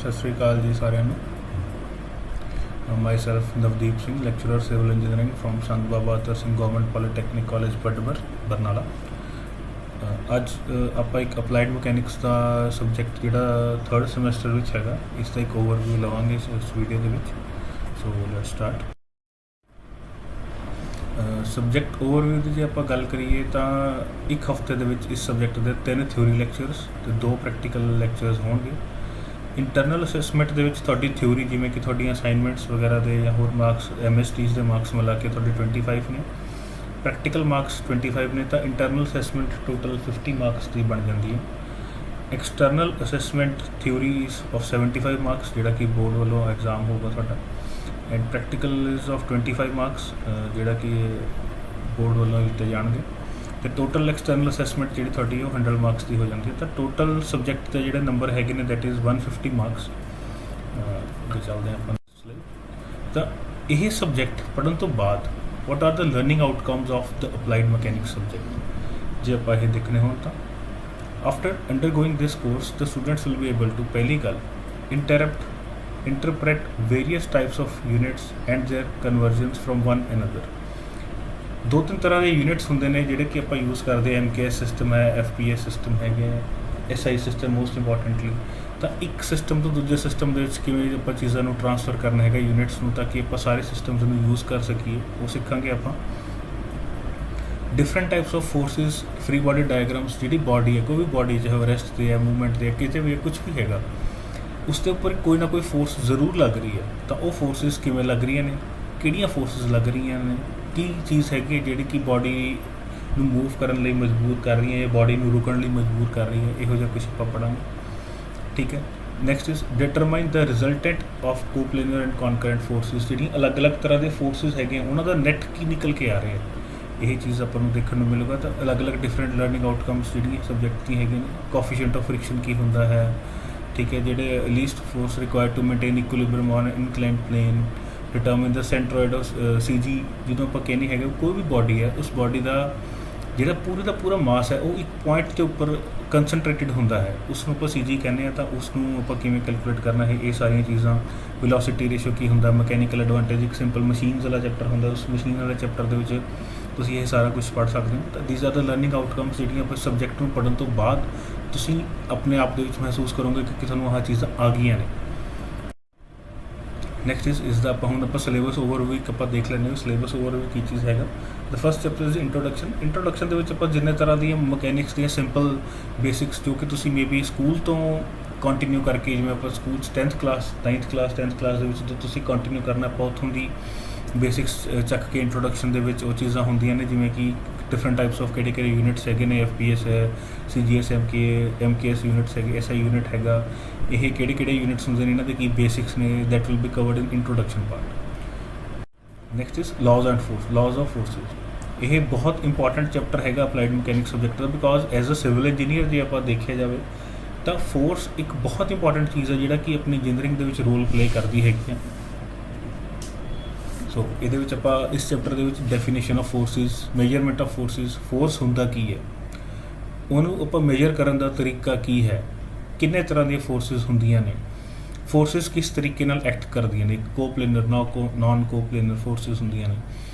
ਸਤਿ ਸ਼੍ਰੀ ਅਕਾਲ ਜੀ ਸਾਰਿਆਂ ਨੂੰ। Myself Navdeep Singh, lecturer civil engineering from Sant Baba Atar Singh government polytechnic college ਪਟਵਰ ਬਰਨਾਲਾ। ਅੱਜ ਆਪਾਂ ਇੱਕ ਅਪਲਾਈਡ ਮਕੈਨਿਕਸ ਦਾ ਸਬਜੈਕਟ ਜਿਹੜਾ 3rd ਸਮੈਸਟਰ ਵਿੱਚ ਹੈਗਾ, ਇਸ ਦਾ ਇੱਕ ਓਵਰਵਿਊ ਲਵਾਂਗੇ ਇਸ ਵੀਡੀਓ ਦੇ ਵਿੱਚ। So let's start. Subject overview ਦੀ ਜੇ ਆਪਾਂ ਗੱਲ ਕਰੀਏ ਤਾਂ ਇੱਕ ਹਫ਼ਤੇ ਦੇ ਵਿੱਚ ਇਸ ਸਬਜੈਕਟ ਦੇ 3 ਥਿਊਰੀ ਲੈਕਚਰਸ ਅਤੇ 2 ਪ੍ਰੈਕਟੀਕਲ ਲੈਕਚਰਸ ਹੋਣਗੇ। ਇੰਟਰਨਲ ਅਸੈਸਮੈਂਟ ਦੇ ਵਿੱਚ ਤੁਹਾਡੀ ਥਿਊਰੀ ਜਿਵੇਂ ਕਿ ਤੁਹਾਡੀਆਂ ਅਸਾਈਨਮੈਂਟਸ ਵਗੈਰਾ ਦੇ ਜਾਂ ਹੋਰ ਮਾਰਕਸ MSTs ਦੇ ਮਾਰਕਸ ਮਿਲਾ ਕੇ ਤੁਹਾਡੇ 25 ਨੇ, ਪ੍ਰੈਕਟੀਕਲ ਮਾਰਕਸ 25 ਨੇ, ਤਾਂ ਇੰਟਰਨਲ ਅਸੈਸਮੈਂਟ ਟੋਟਲ 50 ਮਾਰਕਸ ਦੀ ਬਣ ਜਾਂਦੀ ਹੈ। External assessment theory of 75 marks ਜਿਹੜਾ ਕਿ ਬੋਰਡ ਵੱਲੋਂ ਐਗਜ਼ਾਮ ਹੋਊਗਾ ਤੁਹਾਡਾ, and practical is of 25 marks ਜਿਹੜਾ ਕਿ ਬੋਰਡ ਵੱਲੋਂ ਦਿੱਤੇ ਜਾਣਗੇ। ਅਤੇ ਟੋਟਲ ਐਕਸਟਰਨਲ ਅਸੈਸਮੈਂਟ ਜਿਹੜੀ ਤੁਹਾਡੀ ਉਹ 100 ਮਾਰਕਸ ਦੀ ਹੋ ਜਾਂਦੀ ਹੈ। ਤਾਂ ਟੋਟਲ ਸਬਜੈਕਟ ਦੇ ਜਿਹੜੇ ਨੰਬਰ ਹੈਗੇ ਨੇ ਦੈਟ ਇਜ਼ 150 ਮਾਰਕਸ। ਅੱਗੇ ਚੱਲਦੇ ਹਾਂ ਆਪਾਂ ਇਸ ਲਈ। ਤਾਂ ਇਹ ਸਬਜੈਕਟ ਪੜ੍ਹਨ ਤੋਂ ਬਾਅਦ what are the learning outcomes of the applied mechanics subject ਜੇ ਆਪਾਂ ਇਹ ਦੇਖਣੇ ਹੋਣ ਤਾਂ after undergoing this course the students will be able to ਪਹਿਲੀ ਗੱਲ interpret various types of units and their conversions from one another। 2-3 ਤਰ੍ਹਾਂ ਦੇ ਯੂਨਿਟਸ ਹੁੰਦੇ ਨੇ ਜਿਹੜੇ ਕਿ ਆਪਾਂ ਯੂਜ਼ ਕਰਦੇ ਹਾਂ। MKS ਸਿਸਟਮ ਹੈ, FPS ਸਿਸਟਮ ਹੈਗੇ ਹੈ, SI ਸਿਸਟਮ ਮੋਸਟ ਇੰਪੋਰਟੈਂਟਲੀ। ਤਾਂ ਇੱਕ ਸਿਸਟਮ ਤੋਂ ਦੂਜੇ ਸਿਸਟਮ ਦੇ ਵਿੱਚ ਕਿਵੇਂ ਆਪਾਂ ਚੀਜ਼ਾਂ ਨੂੰ ਟਰਾਂਸਫਰ ਕਰਨਾ ਹੈਗਾ ਯੂਨਿਟਸ ਨੂੰ, ਤਾਂ ਕਿ ਆਪਾਂ ਸਾਰੇ ਸਿਸਟਮਸ ਨੂੰ ਯੂਜ਼ ਕਰ ਸਕੀਏ, ਉਹ ਸਿੱਖਾਂਗੇ ਆਪਾਂ। Different types of forces, free body diagrams, ਜਿਹੜੀ ਬਾਡੀ ਹੈ ਕੋਈ ਵੀ ਬਾਡੀ ਚਾਹੇ ਰੈਸਟ 'ਤੇ ਹੈ, ਮੂਵਮੈਂਟ 'ਤੇ ਹੈ, ਕਿਤੇ ਵੀ ਕੁਛ ਵੀ ਹੈਗਾ, ਉਸ ਦੇ ਉੱਪਰ ਕੋਈ ਨਾ ਕੋਈ ਫੋਰਸ ਜ਼ਰੂਰ ਲੱਗ ਰਹੀ ਹੈ। ਤਾਂ ਉਹ ਫੋਰਸਿਸ ਕਿਵੇਂ ਲੱਗ ਰਹੀਆਂ ਨੇ, ਕਿਹੜੀਆਂ ਫੋਰਸਿਸ ਲੱਗ ਰਹੀਆਂ ਨੇ, ਕੀ ਚੀਜ਼ ਹੈਗੀ ਜਿਹੜੀ ਕਿ ਬਾਡੀ ਨੂੰ ਮੂਵ ਕਰਨ ਲਈ ਮਜਬੂਰ ਕਰ ਰਹੀ ਹੈ ਜਾਂ ਬਾਡੀ ਨੂੰ ਰੁਕਣ ਲਈ ਮਜਬੂਰ ਕਰ ਰਹੀ ਹੈ, ਇਹੋ ਜਿਹਾ ਕੁਛ ਆਪਾਂ ਪੜ੍ਹਾਂਗੇ। ਠੀਕ ਹੈ। Next is determine the resultant of coplanar and concurrent forces. ਜਿਹੜੀਆਂ ਅਲੱਗ-ਅਲੱਗ ਤਰ੍ਹਾਂ ਦੇ ਫੋਰਸਿਸ ਹੈਗੇ ਉਹਨਾਂ ਦਾ ਨੈਟ ਕੀ ਨਿਕਲ ਕੇ ਆ ਰਿਹਾ, ਇਹ ਚੀਜ਼ ਆਪਾਂ ਨੂੰ ਦੇਖਣ ਨੂੰ ਮਿਲੂਗਾ। ਤਾਂ ਅਲੱਗ-ਅਲੱਗ ਡਿਫਰੈਂਟ ਲਰਨਿੰਗ ਆਊਟਕਮਸ ਜਿਹੜੀਆਂ ਸਬਜੈਕਟ ਦੀ ਹੈਗੇ ਨੇ। ਕੋਐਫੀਸ਼ੀਐਂਟ ਆਫ ਫ੍ਰਿਕਸ਼ਨ ਕੀ ਹੁੰਦਾ ਹੈ, ਠੀਕ ਹੈ, ਜਿਹੜੇ least force required to maintain equilibrium on inclined plane, determine the centroid of CG। ਜਦੋਂ ਆਪਾਂ ਕਹਿੰਦੇ ਹੈਗੇ ਕੋਈ ਵੀ ਬਾਡੀ ਹੈ, ਉਸ ਬਾਡੀ ਦਾ ਜਿਹੜਾ ਪੂਰੇ ਦਾ ਪੂਰਾ ਮਾਸ ਹੈ ਉਹ ਇੱਕ ਪੁਆਇੰਟ ਦੇ ਉੱਪਰ ਕੰਸਨਟਰੇਟਿਡ ਹੁੰਦਾ ਹੈ, ਉਸ ਨੂੰ ਆਪਾਂ CG ਕਹਿੰਦੇ ਹਾਂ। ਤਾਂ ਉਸ ਨੂੰ ਆਪਾਂ ਕਿਵੇਂ ਕੈਲਕੂਲੇਟ ਕਰਨਾ ਹੈ, ਇਹ ਸਾਰੀਆਂ ਚੀਜ਼ਾਂ। ਵੈਲੋਸਿਟੀ ਰੇਸ਼ੀਓ ਕੀ ਹੁੰਦਾ, ਮਕੈਨੀਕਲ ਐਡਵਾਂਟੇਜ, ਇੱਕ ਸਿੰਪਲ ਮਸ਼ੀਨਸ ਵਾਲਾ ਚੈਪਟਰ ਹੁੰਦਾ, ਉਸ ਮਸ਼ੀਨ ਵਾਲੇ ਚੈਪਟਰ ਦੇ ਵਿੱਚ ਤੁਸੀਂ ਇਹ ਸਾਰਾ ਕੁਝ ਪੜ੍ਹ ਸਕਦੇ ਹੋ। ਤਾਂ these R the learning outcomes ਜਿਹੜੀਆਂ ਆਪਾਂ ਸਬਜੈਕਟ ਨੂੰ ਪੜ੍ਹਨ ਤੋਂ ਬਾਅਦ ਤੁਸੀਂ ਆਪਣੇ ਆਪ ਦੇ ਵਿੱਚ ਮਹਿਸੂਸ ਕਰੋਗੇ ਕਿ ਤੁਹਾਨੂੰ ਆਹ ਚੀਜ਼ਾਂ ਆ ਗਈਆਂ ਨੇ। ਨੈਕਸਟ ਇਸ ਦਾ ਆਪਾਂ ਸਿਲੇਬਸ ਓਵਰਵਿਊ ਆਪਾਂ ਦੇਖ ਲੈਂਦੇ ਹਾਂ। ਸਿਲੇਬਸ ਓਵਰਵਿਊ ਕੀ ਚੀਜ਼ ਹੈਗਾ। The first chapter is introduction ਦੇ ਵਿੱਚ ਆਪਾਂ ਜਿੰਨੇ ਤਰ੍ਹਾਂ ਦੀਆਂ ਮਕੈਨਿਕਸ ਦੀਆਂ ਸਿੰਪਲ ਬੇਸਿਕਸ ਜੋ ਕਿ ਤੁਸੀਂ ਮੇਬੀ ਸਕੂਲ ਤੋਂ ਕੰਟੀਨਿਊ ਕਰਕੇ, ਜਿਵੇਂ ਆਪਾਂ ਸਕੂਲ 'ਚ 10th ਕਲਾਸ ਦੇ ਵਿੱਚ ਜਦੋਂ ਤੁਸੀਂ ਕੰਟੀਨਿਊ ਕਰਨਾ, ਆਪਾਂ ਉੱਥੋਂ ਦੀ ਬੇਸਿਕਸ ਚੱਕ ਕੇ ਇੰਟਰੋਡਕਸ਼ਨ ਦੇ ਵਿੱਚ ਉਹ ਚੀਜ਼ਾਂ ਹੁੰਦੀਆਂ ਨੇ, ਜਿਵੇਂ ਕਿ ਡਿਫਰੈਂਟ ਟਾਈਪਸ ਆਫ ਕਿਹੜੇ ਯੂਨਿਟਸ ਹੈਗੇ ਨੇ, FPS ਹੈ, CGS MKS ਯੂਨਿਟਸ ਹੈਗੇ, SI ਯੂਨਿਟ ਹੈਗਾ, ਇਹ ਕਿਹੜੇ ਯੂਨਿਟਸ ਹੁੰਦੇ ਨੇ, ਇਹਨਾਂ ਦੇ ਕੀ ਬੇਸਿਕਸ ਨੇ, that will be covered in introduction part. Next is laws of forces. ਇਹ ਬਹੁਤ ਇੰਪੋਰਟੈਂਟ ਚੈਪਟਰ ਹੈਗਾ ਅਪਲਾਈਡ ਮਕੈਨਿਕਸ ਸਬਜੈਕਟ ਦਾ, because as a civil engineer ਜੇ ਆਪਾਂ ਦੇਖਿਆ ਜਾਵੇ ਤਾਂ ਫੋਰਸ ਇੱਕ ਬਹੁਤ ਇੰਪੋਰਟੈਂਟ ਚੀਜ਼ ਹੈ ਜਿਹੜਾ ਕਿ ਆਪਣੀ ਇੰਜੀਨੀਅਰਿੰਗ ਦੇ ਵਿੱਚ ਰੋਲ ਪਲੇ ਕਰਦੀ ਹੈਗੀ ਹੈ। ਸੋ ਇਹਦੇ ਵਿੱਚ ਆਪਾਂ ਇਸ ਚੈਪਟਰ ਦੇ ਵਿੱਚ definition of forces, measurement of forces, force ਹੁੰਦਾ ਕੀ ਹੈ, ਉਹਨੂੰ ਆਪਾਂ ਮੇਜਰ ਕਰਨ ਦਾ ਤਰੀਕਾ ਕੀ ਹੈ, ਕਿੰਨੇ ਤਰ੍ਹਾਂ ਦੀਆਂ ਫੋਰਸਿਸ ਹੁੰਦੀਆਂ ਨੇ, ਫੋਰਸਿਸ ਕਿਸ ਤਰੀਕੇ ਨਾਲ ਐਕਟ ਕਰਦੀਆਂ ਨੇ, ਕੋਪਲੇਨਰ ਨਾਨ ਕੋਪਲੇਨਰ ਫੋਰਸਿਸ ਹੁੰਦੀਆਂ ਨੇ,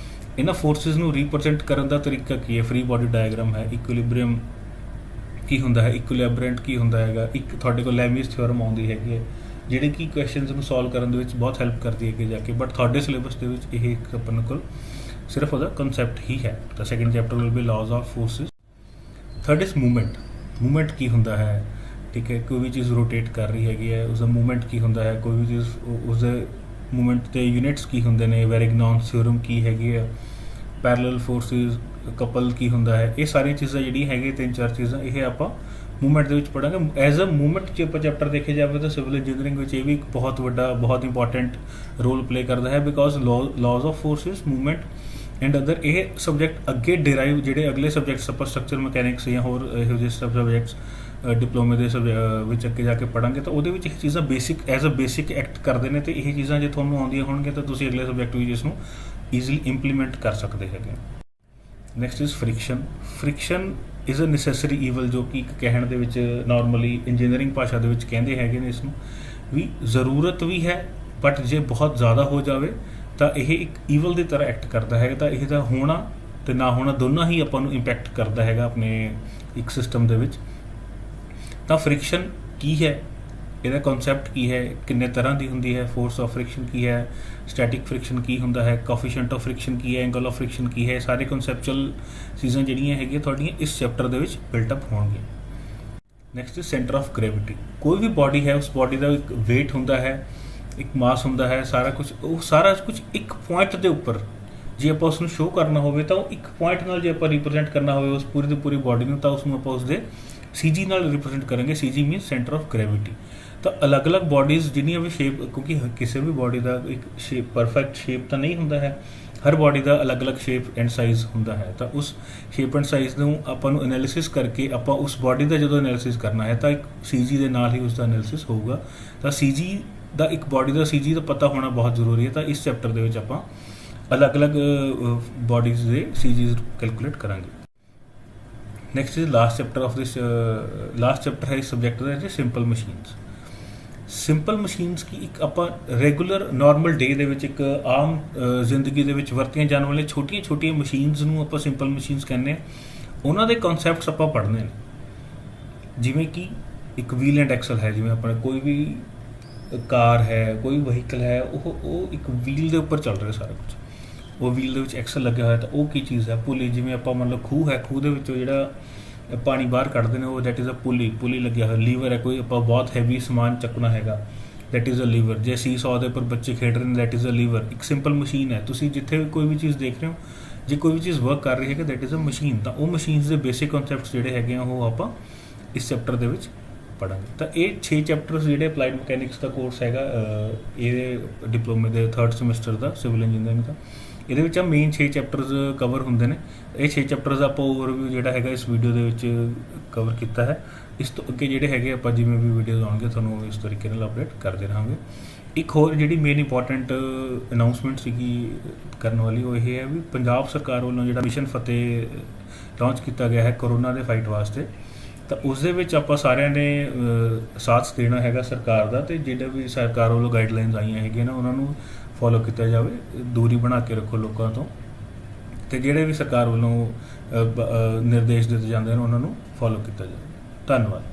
ਇਹਨਾਂ ਫੋਰਸਿਸ ਨੂੰ ਰਿਪਰੈਜ਼ੈਂਟ ਕਰਨ ਦਾ ਤਰੀਕਾ ਕੀ ਹੈ, ਫਰੀ ਬਾਡੀ ਡਾਇਗਰਾਮ ਹੈ, ਇਕੁਇਲਿਬਰੀਅਮ ਕੀ ਹੁੰਦਾ ਹੈ, ਇਕੁਇਲੈਬਰੈਂਟ ਕੀ ਹੁੰਦਾ ਹੈਗਾ, ਇੱਕ ਤੁਹਾਡੇ ਕੋਲ ਲੈਮੀਜ਼ ਥਿਓਰਮ ਆਉਂਦੀ ਹੈਗੀ ਹੈ ਜਿਹੜੇ ਕਿ ਕੁਐਸਚਨਸ ਨੂੰ ਸੋਲਵ ਕਰਨ ਦੇ ਵਿੱਚ ਬਹੁਤ ਹੈਲਪ ਕਰਦੀ ਹੈ ਅੱਗੇ ਜਾ ਕੇ। ਬਟ ਤੁਹਾਡੇ ਸਿਲੇਬਸ ਦੇ ਵਿੱਚ ਇਹ ਇੱਕ ਆਪਣੇ ਕੋਲ ਸਿਰਫ ਉਹਦਾ ਕਨਸੈਪਟ ਹੀ ਹੈ। ਤਾਂ second chapter will be laws of forces. Third is movement ਕੀ ਹੁੰਦਾ ਹੈ, ਠੀਕ ਹੈ, ਕੋਈ ਵੀ ਚੀਜ਼ ਰੋਟੇਟ ਕਰ ਰਹੀ ਹੈਗੀ ਹੈ, ਉਸਦਾ ਮੂਵਮੈਂਟ ਕੀ ਹੁੰਦਾ ਹੈ, ਕੋਈ ਵੀ ਚੀਜ਼ ਉਸਦੇ ਮੂਵਮੈਂਟ ਦੇ ਯੂਨਿਟਸ ਕੀ ਹੁੰਦੇ ਨੇ, ਵੈਰਿਗਨੌਨਸ ਥਿਓਰਮ ਕੀ ਹੈਗੀ ਹੈ, ਪੈਰਲਲ ਫੋਰਸਿਸ, ਕਪਲ ਕੀ ਹੁੰਦਾ ਹੈ, ਇਹ ਸਾਰੀਆਂ ਚੀਜ਼ਾਂ ਜਿਹੜੀਆਂ ਹੈਗੀਆਂ 3-4 ਚੀਜ਼ਾਂ ਇਹ ਆਪਾਂ ਮੂਵਮੈਂਟ ਦੇ ਵਿੱਚ ਪੜ੍ਹਾਂਗੇ। ਐਜ਼ ਅ ਮੂਵਮੈਂਟ ਜੇ ਆਪਾਂ ਚੈਪਟਰ ਦੇਖਿਆ ਜਾਵੇ ਤਾਂ ਸਿਵਲ ਇੰਜੀਨੀਅਰਿੰਗ ਵਿੱਚ ਇਹ ਵੀ ਇੱਕ ਬਹੁਤ ਵੱਡਾ ਬਹੁਤ ਇੰਪੋਰਟੈਂਟ ਰੋਲ ਪਲੇ ਕਰਦਾ ਹੈ, because ਲਾਜ਼ of forces, movement and other. ਇਹ ਸਬਜੈਕਟ ਅੱਗੇ ਡਿਰਾਈਵ ਜਿਹੜੇ ਅਗਲੇ ਸਬਜੈਕਟਸ ਆਪਾਂ ਸਟਰਕਚਰ ਮਕੈਨਿਕਸ ਜਾਂ ਹੋਰ ਇਹੋ ਜਿਹੇ ਸਬਜੈਕਟਸ ਡਿਪਲੋਮੇ ਦੇ ਵਿੱਚ ਅੱਗੇ ਜਾ ਕੇ ਪੜ੍ਹਾਂਗੇ ਤਾਂ ਉਹਦੇ ਵਿੱਚ ਇਹ ਚੀਜ਼ਾਂ ਐਜ਼ ਅ ਬੇਸਿਕ ਐਕਟ ਕਰਦੇ ਨੇ। ਅਤੇ ਇਹ ਚੀਜ਼ਾਂ ਜੇ ਤੁਹਾਨੂੰ ਆਉਂਦੀਆਂ ਹੋਣਗੀਆਂ ਤਾਂ ਤੁਸੀਂ ਅਗਲੇ ਸਬਜੈਕਟ ਵਿੱਚ ਇਸ ਨੂੰ ਈਜ਼ੀਲੀ ਇੰਪਲੀਮੈਂਟ ਕਰ ਸਕਦੇ ਹੈਗੇ। Next is friction is a necessary evil, ਜੋ ਕਿ ਇੱਕ ਕਹਿਣ ਦੇ ਵਿੱਚ ਨਾਰਮਲੀ ਇੰਜੀਨੀਅਰਿੰਗ ਭਾਸ਼ਾ ਦੇ ਵਿੱਚ ਕਹਿੰਦੇ ਹੈਗੇ ਨੇ ਇਸ ਨੂੰ, ਵੀ ਜ਼ਰੂਰਤ ਵੀ ਹੈ, ਬਟ ਜੇ ਬਹੁਤ ਜ਼ਿਆਦਾ ਹੋ ਜਾਵੇ ਤਾਂ ਇਹ ਇੱਕ ਈਵਲ ਦੀ ਤਰ੍ਹਾਂ ਐਕਟ ਕਰਦਾ ਹੈ। ਤਾਂ ਇਹ ਦਾ ਹੋਣਾ ਤੇ ਨਾ ਹੋਣਾ ਦੋਨਾਂ ਹੀ ਆਪਾਂ ਨੂੰ ਇੰਪੈਕਟ ਕਰਦਾ ਹੈਗਾ ਆਪਣੇ ਇੱਕ ਸਿਸਟਮ ਦੇ ਵਿੱਚ। ਤਾਂ ਫ੍ਰਿਕਸ਼ਨ ਕੀ ਹੈ, ਇਹਦਾ ਕਨਸੈਪਟ ਕੀ ਹੈ, ਕਿੰਨੇ ਤਰ੍ਹਾਂ ਦੀ ਹੁੰਦੀ ਹੈ, ਫੋਰਸ ਆਫ ਫ੍ਰਿਕਸ਼ਨ ਕੀ ਹੈ, ਸਟੈਟਿਕ ਫ੍ਰਿਕਸ਼ਨ ਕੀ ਹੁੰਦਾ ਹੈ, ਕੋਫੀਸ਼ੀਐਂਟ ਆਫ ਫ੍ਰਿਕਸ਼ਨ ਕੀ ਹੈ, ਐਂਗਲ ਆਫ ਫ੍ਰਿਕਸ਼ਨ ਕੀ ਹੈ, ਸਾਰੇ ਕਨਸੈਪਚੁਅਲ ਚੀਜ਼ਾਂ ਜਿਹੜੀਆਂ ਹੈਗੀਆਂ ਤੁਹਾਡੀਆਂ ਇਸ ਚੈਪਟਰ ਦੇ ਵਿੱਚ ਬਿਲਟ ਅਪ ਹੋਣਗੀਆਂ। Next is centre of gravity. ਕੋਈ ਵੀ ਬਾਡੀ ਹੈ, ਉਸ ਬਾਡੀ ਦਾ ਇੱਕ ਵੇਟ ਹੁੰਦਾ ਹੈ, ਇੱਕ ਮਾਸ ਹੁੰਦਾ ਹੈ, ਸਾਰਾ ਕੁਝ ਇੱਕ ਪੁਆਇੰਟ ਦੇ ਉੱਪਰ ਜੇ ਆਪਾਂ ਉਸ ਨੂੰ ਸ਼ੋਅ ਕਰਨਾ ਹੋਵੇ ਤਾਂ ਉਹ ਇੱਕ ਪੁਆਇੰਟ ਨਾਲ ਜੇ ਆਪਾਂ ਰਿਪਰੈਜ਼ੈਂਟ ਕਰਨਾ ਹੋਵੇ ਉਸ ਪੂਰੀ ਦੀ ਪੂਰੀ ਬਾਡੀ ਨੂੰ, ਤਾਂ ਉਸ ਨੂੰ ਆਪਾਂ ਉਸਦੇ CG ਨਾਲ ਰਿਪਰੈਜ਼ੈਂਟ ਕਰਾਂਗੇ। CG means centre of gravity. ਤਾਂ ਅਲੱਗ-ਅਲੱਗ ਬਾਡੀਜ਼ ਜਿੰਨੀਆਂ ਵੀ ਸ਼ੇਪ, ਕਿਉਂਕਿ ਕਿਸੇ ਵੀ ਬਾਡੀ ਦਾ ਇੱਕ ਸ਼ੇਪ ਪਰਫੈਕਟ ਸ਼ੇਪ ਤਾਂ ਨਹੀਂ ਹੁੰਦਾ ਹੈ, ਹਰ ਬਾਡੀ ਦਾ ਅਲੱਗ-ਅਲੱਗ ਸ਼ੇਪ ਐਂਡ ਸਾਈਜ਼ ਹੁੰਦਾ ਹੈ। ਤਾਂ ਉਸ ਸ਼ੇਪ ਐਂਡ ਸਾਈਜ਼ ਨੂੰ ਆਪਾਂ ਨੂੰ ਐਨਾਲਿਸਿਸ ਕਰਕੇ ਆਪਾਂ ਉਸ ਬਾਡੀ ਦਾ ਜਦੋਂ ਐਨਾਲਿਸਿਸ ਕਰਨਾ ਹੈ ਤਾਂ ਇੱਕ CG ਦੇ ਨਾਲ ਹੀ ਉਸ ਦਾ ਐਨਾਲਿਸਿਸ ਹੋਊਗਾ। ਤਾਂ CG ਦਾ, ਇੱਕ ਬਾਡੀ ਦਾ CG ਦਾ ਪਤਾ ਹੋਣਾ ਬਹੁਤ ਜ਼ਰੂਰੀ ਹੈ। ਤਾਂ ਇਸ ਚੈਪਟਰ ਦੇ ਵਿੱਚ ਆਪਾਂ ਅਲੱਗ-ਅਲੱਗ ਬਾਡੀਜ਼ ਦੇ CGs ਕੈਲਕੂਲੇਟ ਕਰਾਂਗੇ। ਨੈਕਸਟ ਇਜ਼ ਲਾਸਟ ਚੈਪਟਰ ਹੈ ਇਸ ਸਬਜੈਕਟ ਦਾ, ਸਿੰਪਲ ਮਸ਼ੀਨਸ। ਸਿੰਪਲ ਮਸ਼ੀਨਸ ਕੀ ਇੱਕ ਆਪਾਂ ਰੈਗੂਲਰ ਨਾਰਮਲ ਡੇ ਦੇ ਵਿੱਚ ਇੱਕ ਆਮ ਜ਼ਿੰਦਗੀ ਦੇ ਵਿੱਚ ਵਰਤੀਆਂ ਜਾਣ ਵਾਲੀਆਂ ਛੋਟੀਆਂ ਮਸ਼ੀਨਸ ਨੂੰ ਆਪਾਂ ਸਿੰਪਲ ਮਸ਼ੀਨਸ ਕਹਿੰਦੇ ਹਾਂ। ਉਹਨਾਂ ਦੇ ਕਨਸੈਪਟਸ ਆਪਾਂ ਪੜ੍ਹਨੇ ਨੇ, ਜਿਵੇਂ ਕਿ ਇੱਕ ਵੀਲ ਐਂਡ ਐਕਸਲ ਹੈ। ਜਿਵੇਂ ਆਪਣਾ ਕੋਈ ਵੀ ਕਾਰ ਹੈ, ਕੋਈ ਵਹੀਕਲ ਹੈ, ਉਹ ਇੱਕ ਵੀਲ ਦੇ ਉੱਪਰ ਚੱਲ ਰਿਹਾ ਸਾਰਾ ਕੁਝ, ਉਹ ਵੀਲ ਦੇ ਵਿੱਚ ਐਕਸਲ ਲੱਗਿਆ ਹੋਇਆ। ਤਾਂ ਉਹ ਕੀ ਚੀਜ਼ ਹੈ? ਪੁਲੀ। ਜਿਵੇਂ ਆਪਾਂ ਮੰਨ ਲਓ ਖੂਹ ਹੈ, ਖੂਹ ਦੇ ਵਿੱਚੋਂ ਜਿਹੜਾ ਪਾਣੀ ਬਾਹਰ ਕੱਢਦੇ ਨੇ ਉਹ ਦੈਟ ਇਜ਼ ਅ ਪੁਲੀ ਲੱਗਿਆ ਹੋਇਆ। ਲੀਵਰ ਹੈ, ਕੋਈ ਆਪਾਂ ਬਹੁਤ ਹੈਵੀ ਸਮਾਨ ਚੱਕਣਾ ਹੈਗਾ, ਦੈਟ ਇਜ਼ ਅ ਲੀਵਰ। ਜੇ ਸੀ-ਸੌ ਦੇ ਉੱਪਰ ਬੱਚੇ ਖੇਡ ਰਹੇ ਨੇ, ਦੈਟ ਇਜ਼ ਅ ਲੀਵਰ। ਇੱਕ ਸਿੰਪਲ ਮਸ਼ੀਨ ਹੈ। ਤੁਸੀਂ ਜਿੱਥੇ ਵੀ ਕੋਈ ਵੀ ਚੀਜ਼ ਦੇਖ ਰਹੇ ਹੋ, ਜੇ ਕੋਈ ਵੀ ਚੀਜ਼ ਵਰਕ ਕਰ ਰਹੀ ਹੈ, ਦੈਟ ਇਜ਼ ਅ ਮਸ਼ੀਨ। ਤਾਂ ਉਹ ਮਸ਼ੀਨਸ ਦੇ ਬੇਸਿਕ ਕਨਸੈਪਟਸ ਜਿਹੜੇ ਹੈਗੇ ਆ ਉਹ ਆਪਾਂ ਇਸ ਚੈਪਟਰ ਦੇ ਵਿੱਚ ਪੜ੍ਹਾਂਗੇ। ਤਾਂ ਇਹ 6 ਚੈਪਟਰਸ ਜਿਹੜੇ ਅਪਲਾਈਡ ਮਕੈਨਿਕਸ ਦਾ ਕੋਰਸ ਹੈਗਾ, ਇਹ ਡਿਪਲੋਮੇ ਦੇ 3rd ਸਮੈਸਟਰ ਦਾ ਸਿਵਲ ਇੰਜੀਨੀਅਰਿੰਗ ਦਾ, ਇਹਦੇ ਵਿੱਚ ਆ ਮੇਨ 6 ਚੈਪਟਰਸ ਕਵਰ ਹੁੰਦੇ ਨੇ। ਇਹ 6 ਚੈਪਟਰਸ ਆਪਾਂ ਓਵਰਵਿਊ ਜਿਹੜਾ ਹੈਗਾ ਇਸ ਵੀਡੀਓ ਦੇ ਵਿੱਚ ਕਵਰ ਕੀਤਾ ਹੈ। ਇਸ ਤੋਂ ਅੱਗੇ ਜਿਹੜੇ ਹੈਗੇ ਆਪਾਂ ਜਿਵੇਂ ਵੀ ਵੀਡੀਓਜ਼ ਆਉਣਗੇ ਤੁਹਾਨੂੰ ਇਸ ਤਰੀਕੇ ਨਾਲ ਅਪਡੇਟ ਕਰਦੇ ਰਹਾਂਗੇ। ਇੱਕ ਹੋਰ ਜਿਹੜੀ ਮੇਨ ਇੰਪੋਰਟੈਂਟ ਅਨਾਊਂਸਮੈਂਟ ਸੀਗੀ ਕਰਨ ਵਾਲੀ, ਉਹ ਇਹ ਹੈ ਵੀ ਪੰਜਾਬ ਸਰਕਾਰ ਵੱਲੋਂ ਜਿਹੜਾ ਮਿਸ਼ਨ ਫਤਿਹ ਲਾਂਚ ਕੀਤਾ ਗਿਆ ਹੈ ਕਰੋਨਾ ਦੇ ਫਾਈਟ ਵਾਸਤੇ, ਤਾਂ ਉਸ ਦੇ ਵਿੱਚ ਆਪਾਂ ਸਾਰਿਆਂ ਨੇ ਸਾਥ ਦੇਣਾ ਹੈਗਾ ਸਰਕਾਰ ਦਾ। ਅਤੇ ਜਿਹੜਾ ਵੀ ਸਰਕਾਰ ਵੱਲੋਂ ਗਾਈਡਲਾਈਨਸ ਆਈਆਂ ਹੈਗੀਆਂ ਨਾ ਉਹਨਾਂ ਨੂੰ ਫੋਲੋ ਕੀਤਾ ਜਾਵੇ, ਦੂਰੀ ਬਣਾ ਕੇ ਰੱਖੋ ਲੋਕਾਂ ਤੋਂ, ਅਤੇ ਜਿਹੜੇ ਵੀ ਸਰਕਾਰ ਵੱਲੋਂ ਨਿਰਦੇਸ਼ ਦਿੱਤੇ ਜਾਂਦੇ ਨੇ ਉਹਨਾਂ ਨੂੰ ਫੋਲੋ ਕੀਤਾ ਜਾਵੇ। ਧੰਨਵਾਦ।